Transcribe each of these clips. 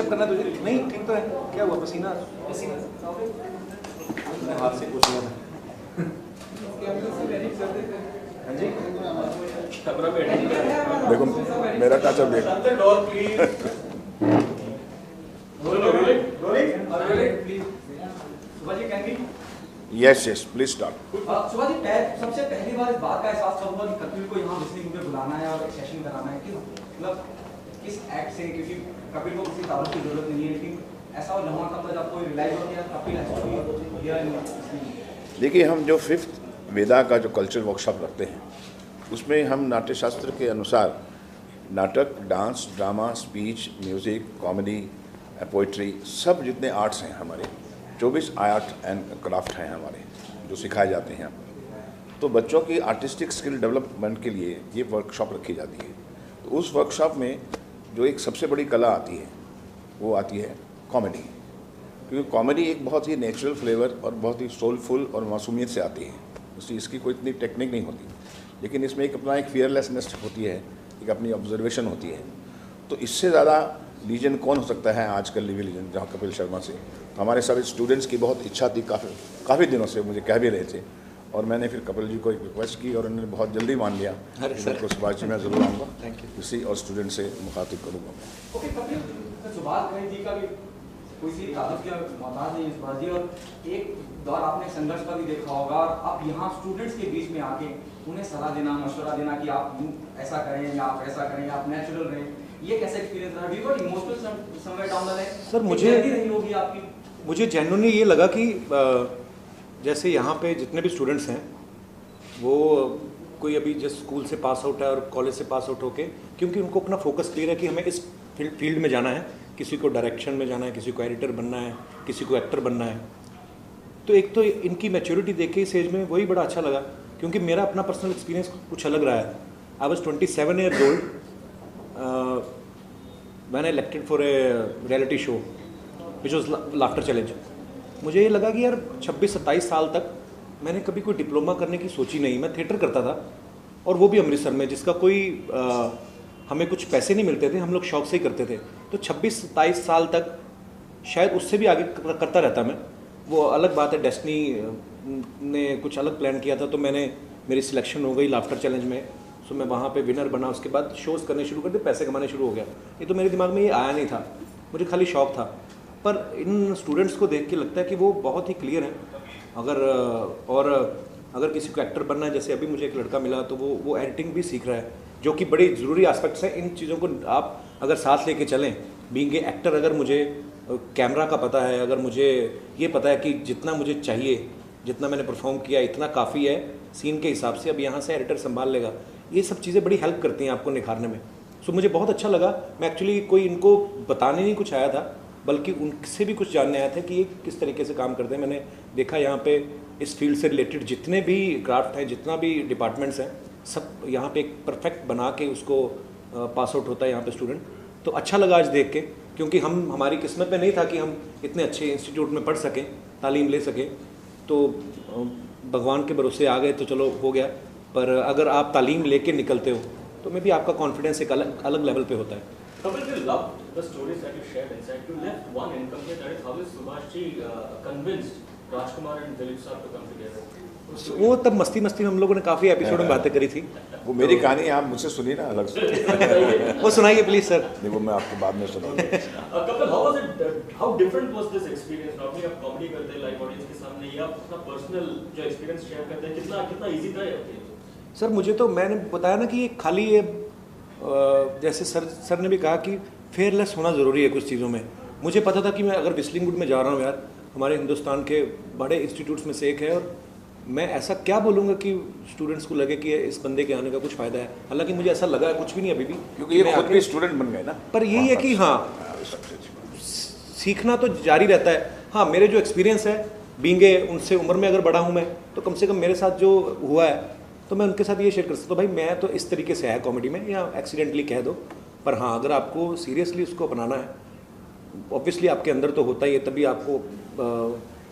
Pushup करना तुझे नहीं ठीक तो है, क्या हुआ पसीना पसीना हाथ से पूछ लिया था। हाँ जी देखो मेरा टचअप देख। Yes yes please start. Subha ji, सबसे पहली बार इस बात का एहसास कब हुआ कि कपिल को यहाँ विस्लिंग में बुलाना है और एक सेशन कराना है? क्यों, मतलब किस एक्ट से? क्योंकि कपिल को किसी तारुफ की जरूरत नहीं है, लेकिन ऐसा लम्हा कब तक आपको रियलाइज हो गया कपिल एक्चुअली? देखिए, हम जो 5th वेदा का जो कल्चर वर्कशॉप रखते हैं उसमें हम नाट्य शास्त्र के अनुसार नाटक, dance, drama, speech, music, comedy, poetry, सब जितने आर्ट्स हैं हमारे 24 आर्ट एंड क्राफ्ट हैं हमारे जो सिखाए जाते हैं यहाँ पर। तो बच्चों की आर्टिस्टिक स्किल डेवलपमेंट के लिए ये वर्कशॉप रखी जाती है। तो उस वर्कशॉप में जो एक सबसे बड़ी कला आती है वो आती है कॉमेडी, क्योंकि कॉमेडी एक बहुत ही नेचुरल फ्लेवर और बहुत ही सोलफुल और मासूमियत से आती है। इसकी कोई इतनी टेक्निक नहीं होती, लेकिन इसमें एक अपना एक फियरलेसनेस होती है, एक अपनी ऑब्जर्वेशन होती है। तो इससे ज़्यादा लीजेंड कौन हो सकता है आजकल लिविंग लीजेंड जहाँ कपिल शर्मा से। तो हमारे सभी स्टूडेंट्स की बहुत इच्छा थी, काफ़ी दिनों से मुझे कह भी रहे थे, और मैंने फिर कपिल जी को एक रिक्वेस्ट की और उन्होंने बहुत जल्दी मान लिया। बिल्कुल सुभाष जी मैं ज़रूर आऊँगा, किसी और स्टूडेंट से मुखातिब करूँगा। ओके कपिल, सुभाष जी का भी कोई सी तारुफ या मोहताज नहीं इस बात जी, और एक दौर आपने संघर्ष का भी देखा होगा, और अब यहाँ स्टूडेंट्स के बीच में आके उन्हें सलाह देना, मशवरा देना कि आप ऐसा करें या आप ऐसा करें या आप नेचुरल रहें, ये कैसा एक्सपीरियंस रहा? We were emotional somewhere down the line. Sir मुझे जेन्युइनली ये लगा कि जैसे यहाँ पे जितने भी स्टूडेंट्स हैं वो कोई अभी जस्ट स्कूल से पास आउट है और कॉलेज से पास आउट होके, क्योंकि उनको अपना फोकस क्लियर है कि हमें इस फील्ड में जाना है, किसी को डायरेक्शन में जाना है, किसी को एडिटर बनना है, किसी को एक्टर बनना है। तो एक तो इनकी मैच्योरिटी देख के इस एज में वही बड़ा अच्छा लगा, क्योंकि मेरा अपना पर्सनल एक्सपीरियंस कुछ अलग रहा है। I was 27 years old when I elected for a reality show which was laughter challenge. मुझे ये लगा कि यार 26-27 साल तक मैंने कभी कोई डिप्लोमा करने की सोची नहीं। मैं थिएटर करता था, और वो भी अमृतसर में, जिसका कोई हमें कुछ पैसे नहीं मिलते थे, हम लोग शौक से ही करते थे। तो 26-27 साल तक शायद उससे भी आगे करता रहता मैं। वो अलग बात है, डेस्टिनी ने कुछ अलग प्लान किया था, तो मेरी सिलेक्शन हो गई लाफ्टर चैलेंज में। सो मैं वहाँ पे विनर बना, उसके बाद शोज़ करने शुरू कर दिए, पैसे कमाने शुरू हो गया। ये तो मेरे दिमाग में ये आया नहीं था, मुझे खाली शौक था। पर इन स्टूडेंट्स को देख के लगता है कि वो बहुत ही क्लियर हैं। अगर किसी को एक्टर बनना है, जैसे अभी मुझे एक लड़का मिला, तो वो एडिटिंग भी सीख रहा है, जो कि बड़ी ज़रूरी एस्पेक्ट्स हैं। इन चीज़ों को आप अगर साथ लेके चलें, बीइंग ए एक्टर, अगर मुझे कैमरा का पता है, अगर मुझे ये पता है कि जितना मुझे चाहिए, जितना मैंने परफॉर्म किया इतना काफ़ी है सीन के हिसाब से, अब यहाँ से एडिटर संभाल लेगा, ये सब चीज़ें बड़ी हेल्प करती हैं आपको निखारने में। सो मुझे बहुत अच्छा लगा। मैं एक्चुअली कोई इनको बताने नहीं कुछ आया था, बल्कि उनसे भी कुछ जानने आया था कि ये किस तरीके से काम करते हैं। मैंने देखा यहाँ पे इस फील्ड से रिलेटेड जितने भी क्राफ्ट हैं, जितना भी डिपार्टमेंट्स हैं, सब यहाँ पे एक परफेक्ट बना के उसको पास आउट होता है यहाँ पे स्टूडेंट। तो अच्छा लगा आज देख के, क्योंकि हमारी किस्मत में नहीं था कि हम इतने अच्छे इंस्टीट्यूट में पढ़ सकें, तालीम ले सकें। तो भगवान के भरोसे आ गए तो चलो हो गया। पर अगर आप तालीम लेके निकलते हो तो मे भी आपका कॉन्फिडेंस एक अलग लेवल पे होता है। Kapil, we love the stories that you shared inside. You left one incomplete, that is how is Subhash ji convinced Rajkumar and Dilip sir to come together? वो तब मस्ती में हम लोगों ने काफ़ी एपिसोड में बातें करी थी। वो मेरी कहानी आप मुझसे सुनिए ना अलग से। वो सुनाइए प्लीज सर। नहीं, वो मैं आपको बाद में सुनाऊंगा। Kapil, how was it? How different was this experience? Normally आप कॉमेडी करते हैं लाइव ऑडियंस के सामने, या अपना पर्सनल जो एक्सपीरियंस शेयर करते हैं, कितना इजी था ये? सर मुझे तो, मैंने बताया ना कि ये खाली ये जैसे सर ने भी कहा कि फेयरलेस होना ज़रूरी है कुछ चीज़ों में। मुझे पता था कि मैं अगर विस्लिंग वुड में जा रहा हूँ यार, हमारे हिंदुस्तान के बड़े इंस्टीट्यूट्स में से एक है, और मैं ऐसा क्या बोलूँगा कि स्टूडेंट्स को लगे कि इस बंदे के आने का कुछ फ़ायदा है। हालांकि मुझे ऐसा लगा कुछ भी नहीं अभी भी, क्योंकि ये खुद भी स्टूडेंट बन गए ना। पर यही है कि हाँ, सीखना तो जारी रहता है। हाँ, मेरे जो एक्सपीरियंस है बींगे, उनसे उम्र में अगर बड़ा हूँ मैं, तो कम से कम मेरे साथ जो हुआ है तो मैं उनके साथ ये शेयर कर सकता हूँ। भाई मैं तो इस तरीके से है कॉमेडी में, या एक्सीडेंटली कह दो। पर हाँ, अगर आपको सीरियसली उसको अपनाना है, ऑब्वियसली आपके अंदर तो होता ही है, तभी आपको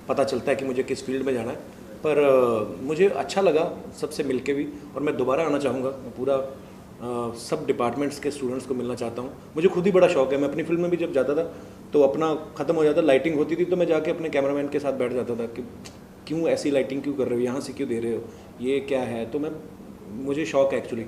पता चलता है कि मुझे किस फील्ड में जाना है। पर मुझे अच्छा लगा सबसे मिलके भी, और मैं दोबारा आना चाहूँगा। मैं पूरा सब डिपार्टमेंट्स के स्टूडेंट्स को मिलना चाहता हूँ। मुझे खुद ही बड़ा शौक है, मैं अपनी फिल्म में भी जब जाता था तो अपना ख़त्म हो जाता, लाइटिंग होती थी तो मैं जाके अपने कैमरामैन के साथ बैठ जाता था कि क्यों ऐसी लाइटिंग क्यों कर रहे हो, यहाँ से क्यों दे रहे हो, ये क्या है। तो मुझे शौक है actually.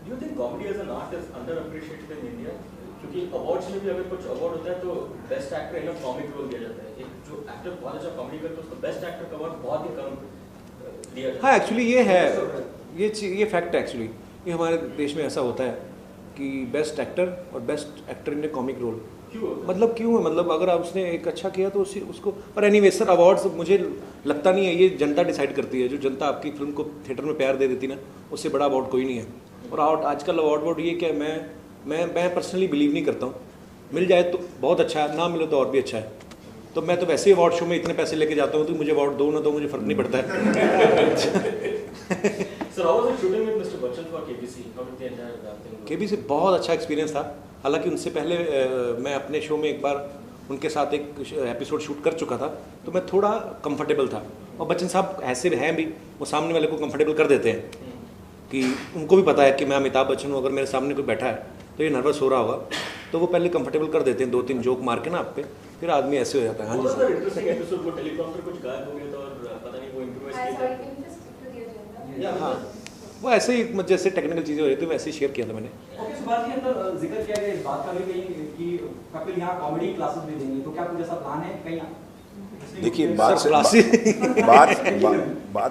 Do you think comedy as an art is underappreciated in India? क्योंकि अवार्ड्स में भी अगर कुछ अवार्ड होता है तो best actor in a comic role दिया जाता है। एक जो एक्टर बहुत अच्छा कॉमेडी करता है उसको बेस्ट एक्टर का अवार्ड बहुत ही कम दिया जाता है। हाँ एक्चुअली ये है, ये फैक्ट है एक्चुअली, ये हमारे देश में ऐसा होता है कि बेस्ट एक्टर और best actor in a comic role मतलब क्यों है, मतलब अगर आप उसने एक अच्छा किया तो उसको। पर एनीवे सर, अवार्ड्स मुझे लगता नहीं है, ये जनता डिसाइड करती है। जो जनता आपकी फिल्म को थिएटर में प्यार दे देती ना, उससे बड़ा अवार्ड कोई नहीं है। और आजकल अवार्ड ये क्या, मैं पर्सनली बिलीव नहीं करता हूँ। मिल जाए तो बहुत अच्छा है, ना मिले तो और भी अच्छा है। तो मैं तो वैसे ही अवार्ड शो में इतने पैसे लेके जाता हूँ तो मुझे अवार्ड दो ना दो मुझे फ़र्क नहीं पड़ता है। Sir, how was it shooting with Mr. Bachchan for KBC? How did the entire thing go? KBC बहुत अच्छा एक्सपीरियंस था। हालांकि उनसे पहले मैं अपने शो में एक बार उनके साथ एक एपिसोड शूट कर चुका था, तो मैं थोड़ा कंफर्टेबल था। और बच्चन साहब ऐसे हैं भी, वो सामने वाले को कंफर्टेबल कर देते हैं कि उनको भी पता है कि मैं अमिताभ बच्चन हूँ, अगर मेरे सामने कोई बैठा है तो ये नर्वस हो रहा होगा, तो वो पहले कंफर्टेबल कर देते हैं, 2-3 जोक मार के ना आप पे, फिर आदमी ऐसे हो जाता है। हाँ जी सर। इंटरेस्टिंग एपिसोड, वो टेलीकॉप्टर कुछ गायब हो गया था और पता नहीं वो इम्प्रोवाइज किया था। हाँ, वो ऐसे ही जैसे टेक्निकल चीज़ें हो रही थी वैसे ही शेयर किया था मैंने। ओके, सुभाष जी, अंदर जिक्र किया गया इस बात का भी कहीं कि कपिल यहाँ कॉमेडी क्लासेस भी देंगे, तो क्या कुछ ऐसा प्लान है कहीं? देखिए, बात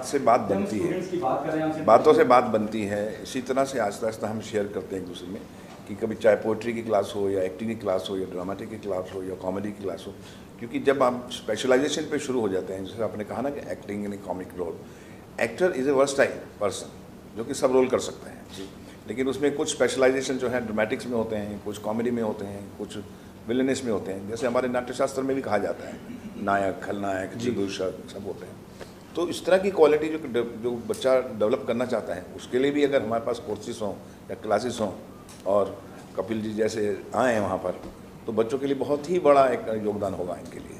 से बात बनती है, बातों से बात बनती है। इसी तरह से आस्ता आस्ता हम शेयर करते हैं एक दूसरे में कि कभी चाहे पोइट्री की क्लास हो या एक्टिंग की क्लास हो या ड्रामेटिक की क्लास हो या कॉमेडी की क्लास हो, क्योंकि जब आप स्पेशलाइजेशन पे शुरू हो जाते हैं, जैसे आपने कहा ना कि acting in comic role, actor is a versatile person जो कि सब रोल कर सकते हैं जी, लेकिन उसमें कुछ स्पेशलाइजेशन जो है ड्रामेटिक्स में होते हैं, कुछ कॉमेडी में होते हैं, कुछ विलेनस में होते हैं। जैसे हमारे नाट्यशास्त्र में भी कहा जाता है नायक, खलनायक, विदूषक सब होते हैं। तो इस तरह की क्वालिटी जो बच्चा डेवलप करना चाहता है, उसके लिए भी अगर हमारे पास कोर्सेज हों या क्लासेस हों और कपिल जी जैसे आए हैं वहाँ पर, तो बच्चों के लिए बहुत ही बड़ा एक योगदान होगा इनके लिए।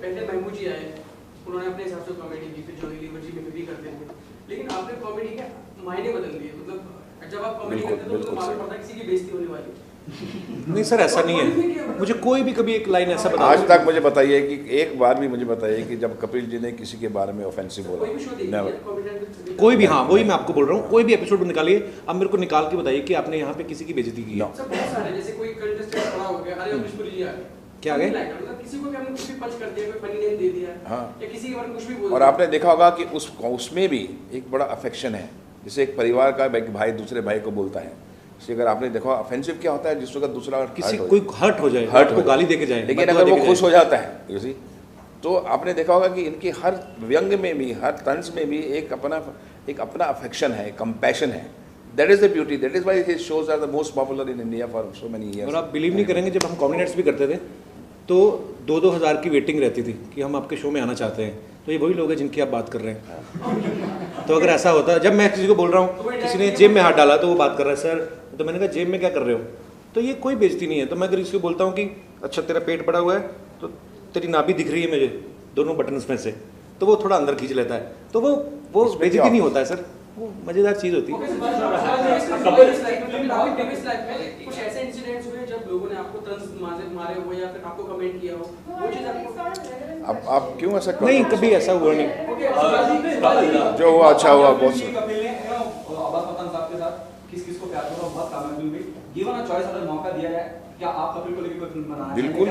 पहले महमूद जी आए, उन्होंने अपने हिसाब से कॉमेडी की, फिर जोही लीवर जी भी करते थे, लेकिन आपने कॉमेडी के मायने बदल दिए। मतलब जब आप कॉमेडी करते हो तो मालूम पड़ता है किसी की बेइज्जती होने वाली। नहीं सर, ऐसा नहीं है। मुझे कोई भी कभी एक लाइन ऐसा बता, आज तक मुझे बताइए कि एक बार भी मुझे बताइए कि जब कपिल जी ने किसी के बारे में ऑफेंसिव बोला, नेवर। कोई भी, हाँ वही मैं आपको बोल रहा हूँ, कोई भी एपिसोड निकालिए, अब मेरे को निकाल के बताइए कि आपने यहाँ पे किसी की बेइज्जती की है। जैसे कोई कंटेस्टेंट खड़ा हो गया, अरे अमरीशपुरी जी आ गए, क्या गए, मतलब किसी को भी हमने कुछ भी पंच कर दिया, कोई फनी नेम दे दिया, हाँ, या किसी के बारे में कुछ भी बोल। और आपने देखा होगा कि उसमें भी एक बड़ा अफेक्शन है। जैसे एक परिवार का भाई दूसरे भाई को बोलता है, अगर आपने देखा ऑफेंसिव क्या होता है, जिस वक्त दूसरा किसी कोई हर्ट हो जाए, हर्ट को गाली देके जाए, लेकिन अगर वो खुश हो जाता है उसी, तो आपने देखा होगा कि इनकी हर व्यंग में भी, हर तंज में भी एक अपना अफेक्शन है, कंपैशन है। That is the beauty, that is why his shows are the most popular in India for so many years. और आप बिलीव नहीं करेंगे, जब हम कॉमेडी नाइट्स भी करते थे तो 2-2 हज़ार की वेटिंग रहती थी कि हम आपके शो में आना चाहते हैं। तो ये वही लोग हैं जिनकी आप बात कर रहे हैं। तो अगर ऐसा होता, जब मैं किसी को बोल रहा हूँ, किसी ने जेब में हाथ डाला तो वो बात कर रहा है सर, तो मैंने कहा जेब में क्या कर रहे हो, तो ये कोई बेइज्जती नहीं है। तो मैं अगर किसी को बोलता हूँ कि अच्छा तेरा पेट बड़ा हुआ है तो तेरी नाभि दिख रही है मुझे दोनों बटन्स में से, तो वो थोड़ा अंदर खींच लेता है, तो वो बेइज्जती नहीं होता है सर, वो मज़ेदार चीज़ होती है। कुछ ऐसे इंसिडेंट्स हुए जब लोगों ने आपको तंज मारे हो या फिर आपको कमेंट किया हो, वो चीज़ आपको? अब आप क्यों ऐसा नहीं, कभी ऐसा हुआ नहीं। जो हुआ अच्छा हुआ, बहुत किस को प्यार करो, बहुत कामयाबी हुई। गिवन अ चॉइस, अगर मौका दिया जाए, क्या आप कपिल को लेकर कोई फिल्म बनाना बिल्कुल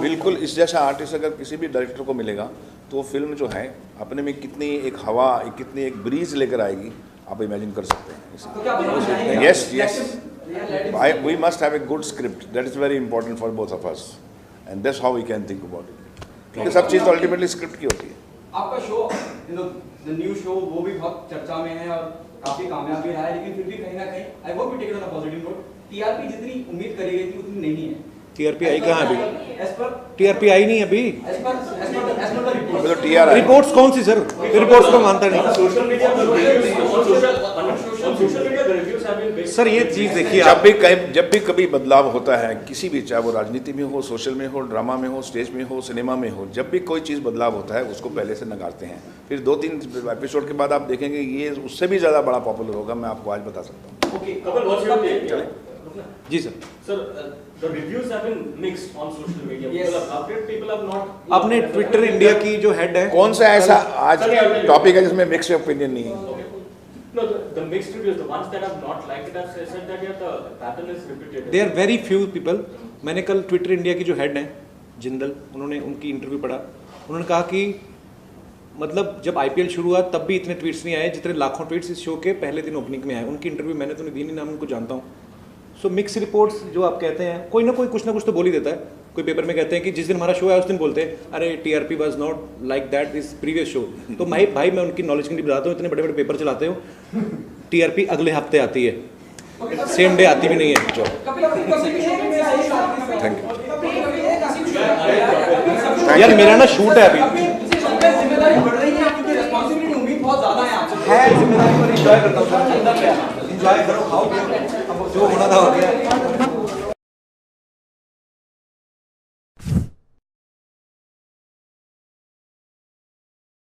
बिल्कुल। इस जैसा आर्टिस्ट अगर किसी भी डायरेक्टर को मिलेगा तो वो फिल्म जो है अपने में कितनी एक हवा, कितनी एक ब्रीज लेकर आएगी, आप इमेजिन कर सकते हैं। Yes yes, we must have a good script, that is very important for both of us, and that's how we can think about it, क्योंकि सब चीज़ तो अल्टीमेटली स्क्रिप्ट की होती है। आपका शो, द न्यू शो, वो भी बहुत चर्चा में है और काफी कामयाब भी रहा है, लेकिन फिर भी कहीं ना कहीं I won't be taken on a positive note, TRP जितनी उम्मीद करी गई थी उतनी नहीं है। टीआरपी आई कहाँ अभी? एज पर टीआरपी आई नहीं अभी। एज पर द रिपोर्ट, तो टीआर रिपोर्ट्स कौन सी सर? रिपोर्ट्स तो मानता नहीं social media reviews have been based. Sir ये चीज़ देखिए, जब भी कभी बदलाव होता है किसी भी, चाहे वो राजनीति में हो, सोशल में हो, ड्रामा में हो, स्टेज में हो, सिनेमा में हो, जब भी कोई चीज़ बदलाव होता है उसको पहले से नकारते हैं, फिर 2-3 एपिसोड के बाद आप देखेंगे ये उससे भी ज़्यादा बड़ा पॉपुलर होगा, मैं आपको आज बता सकता हूँ। Okay, Kapil, what's your take? जी sir. Sir the reviews have been mixed on social media. Yes. People have loved it, people have not. आपने ट्विटर इंडिया की जो हेड है, कौन सा ऐसा आज टॉपिक है जिसमें मिक्स ओपिनियन नहीं है? Okay. No, the mixed reviews, the ones that have not liked it, have said that yeah, the pattern is repetitive. There very few people. मैंने कल ट्विटर इंडिया की जो हेड हैं जिंदल, उन्होंने उनकी इंटरव्यू पढ़ा. उन्होंने कहा कि मतलब जब आईपीएल शुरू हुआ तब भी इतने ट्वीट्स नहीं आए जितने लाखों ट्वीट्स इस शो के पहले दिन ओपनिंग में आए. उनकी इंटरव्यू मैंने तो नहीं दी, नहीं नाम उनको जानता हूँ. सो मिक्स रिपोर्ट्स जो आप कहते हैं, कोई ना कोई कुछ ना कुछ तो बोल ही देता है. कोई पेपर में कहते हैं कि जिस दिन हमारा शो है उस दिन बोलते हैं अरे TRP was not like that this previous show. तो भाई मैं उनकी नॉलेज के लिए बताता हूँ, इतने बड़े बड़े पेपर चलाते हो, टीआरपी अगले हफ्ते आती है, सेम डे आती भी नहीं है. जो थैंक यू. यार मेरा ना शूट है अभी, जिम्मेदारी बढ़ रही है क्योंकि रिस्पांसिबिलिटी उम्मीद बहुत ज्यादा है आपसे. है जिम्मेदारी पर एंजॉय करता हूँ. एंजॉय करो, खाओ, जो होना था हो गया.